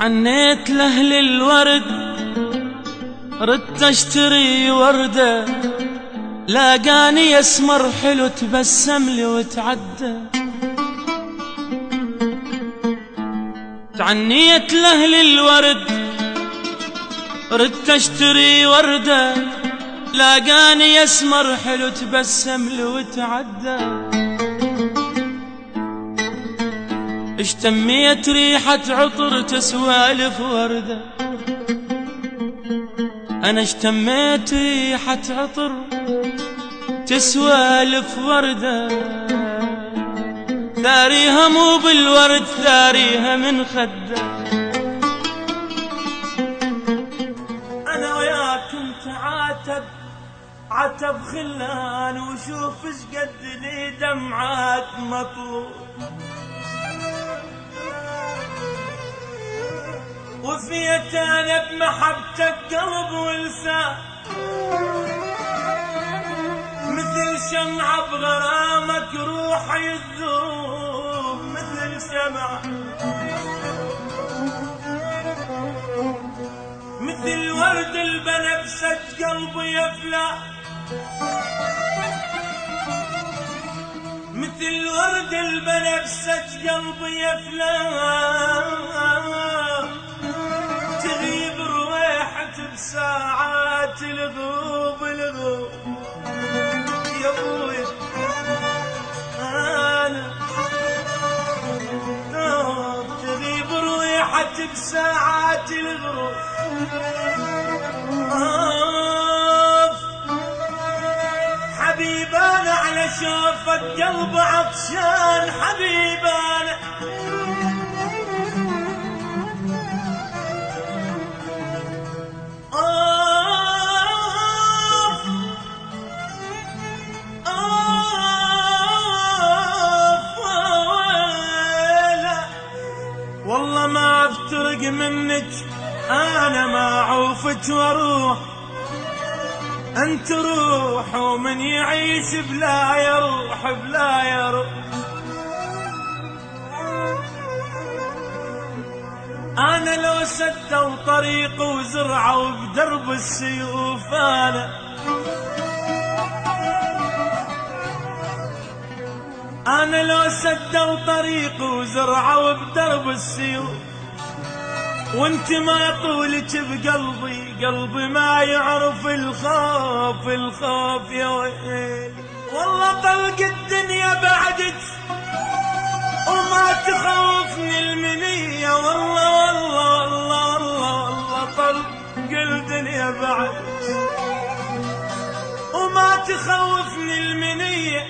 تعنيت لأهل الورد ردت اشتري وردة، لاقاني اسمر حلو تبسم لي وتعدى. تعنيت لأهل الورد ردت اشتري وردة، لاقاني اسمر حلو تبسم لي وتعدى. اشتميت ريحة عطر تسوالف وردة، أنا اشتميت ريحة عطر تسوالف وردة. ثاريها مو بالورد ثاريها من خده. أنا وياك كنت عتب خلان، وشوف شقد لي دمعات مطلوب، وفيت انا بمحبتك قلب ولسان، مثل شمعة بغرامك روحي يذوب، مثل شمعة مثل ورد البنفسج قلبي يفلى، مثل ورد البنفسج قلبي يفلى. تغيب رويحة بساعات الغوب الغوب يا ابويا. انا تغيب رويحة بساعات الغروب. حبيب انا على شوفك قلب عطشان، حبيب انا والله ما افترق منك، انا ما عوفت واروح، انت روح ومن يعيش بلا يروح بلا يروح. انا لو سدوا طريق وزرعوا بدرب السيوف، أنا لو سدوا طريق وزرعوا بدرب السيوف، وانت ما طولك بقلبي، قلبي ما يعرف الخوف الخوف يا ويلي. والله طلق الدنيا بعدك وما تخوفني المنية، والله والله والله والله والله طلق الدنيا بعدك وما تخوفني المنية،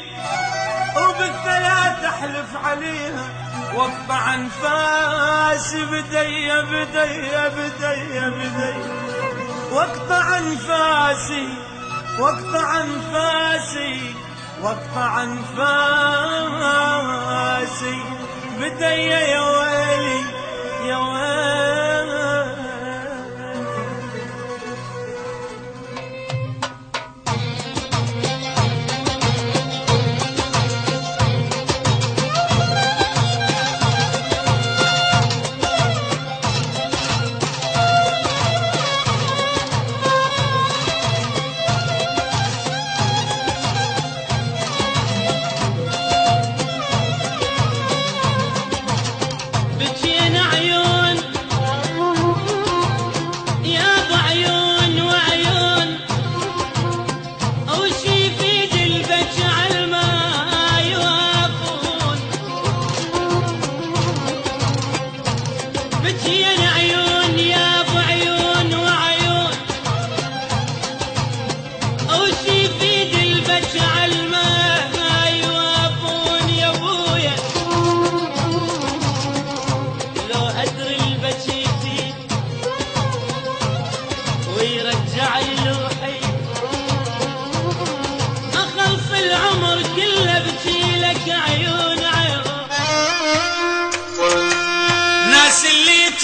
وبالثلاث احلف عليها واقطع انفاسي بدي بدي بدي بدي، واقطع انفاسي واقطع انفاسي واقطع انفاسي بدي يا ويلي يا ويلي.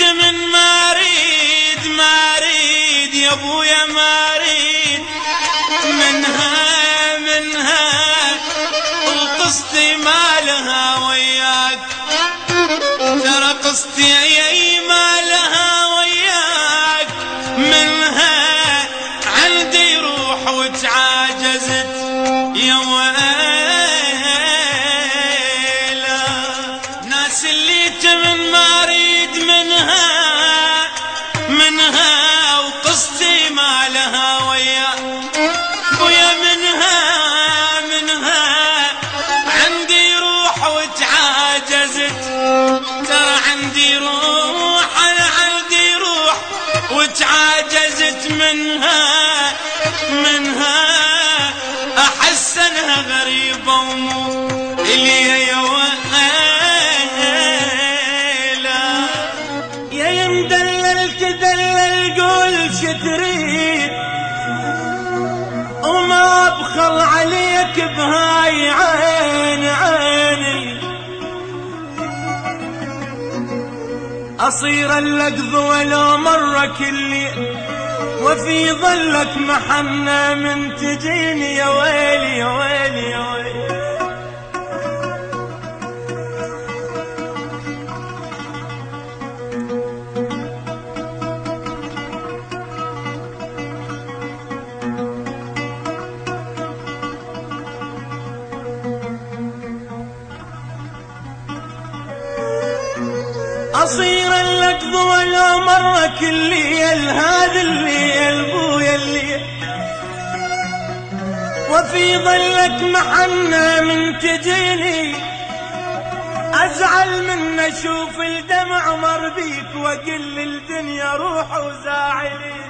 من ما اريد يا ابويا ما اريد منها وقصتي ما لها وياك، ترى قصتي اي ما لها وتعاجزت يا ويلا. ناس اللي تمن ما اريد منها وقصتي ما لها ويا منها عندي روح وتعاجزت. ترى عندي روح، انا عندي روح وتعاجزت منها احس انها غريبة ومو الي يا ويلا. يا مدلل تدلل قول شتريد وما ابخل عليك بهاي عيني. اصير اللقظ ولو مرة كل وفي ظلك محنة من تجيني يا ويلي يا ويلي يا ويلي. أصير اللقظ ولا مرة كل ليل، هذا الليل بويا الليل وفي ظلك محنة من تجيني. أزعل من أشوف الدمع مر بيك وأقل الدنيا روح وزاعليني.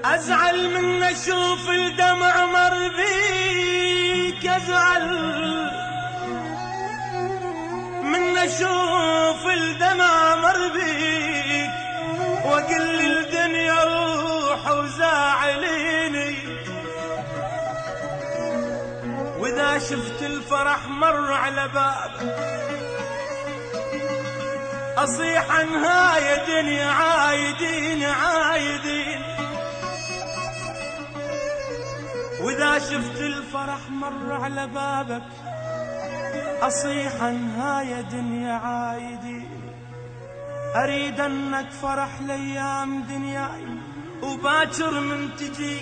أزعل من أشوف الدمع مر بيك، أزعل من أشوف الدمع مر بيك وأقل الدنيا روح وزاعليني. وإذا شفت الفرح مر على بابك أصيح عنها يا دنيا عايدين عايدين. وإذا شفت الفرح مر على بابك أصيح عنها يا دنيا عايدين. أريد أنك فرح لأيام دنياي وباكر من تجي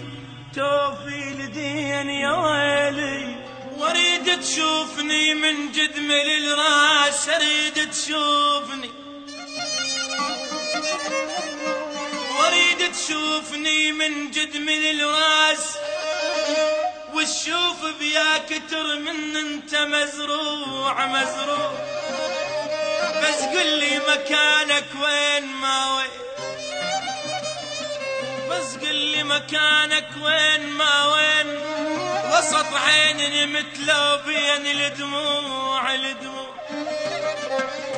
توفي لدين يا ويلي. واريد تشوفني من جدمل الراس، أريد تشوفني واريد تشوفني من جدمل الراس والشوف بيا كتر من انت مزروع مزروع. بس قل لي مكانك وين ما وين، بس قل لي مكانك وين ما وين. وسط عيني مثله بين الدموع الدموع.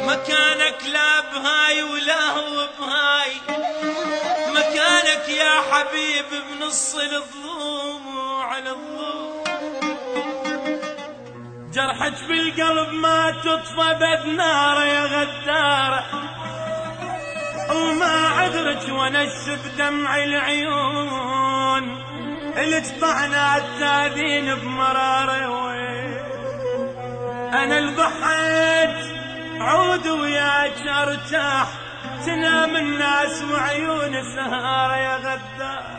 مكانك لا بهاي ولا هو بهاي، مكانك يا حبيب بنص الضلوع الضلوع. جرحك بالقلب ما تطفى بدنار يا غدارة، وما عذرك ونشف دمع العيون اللي تطعنا التاذين بمرارة. وين انا اللي ضحيت عود وياك ارتاح، تنام الناس وعيون سهارة يا غدار.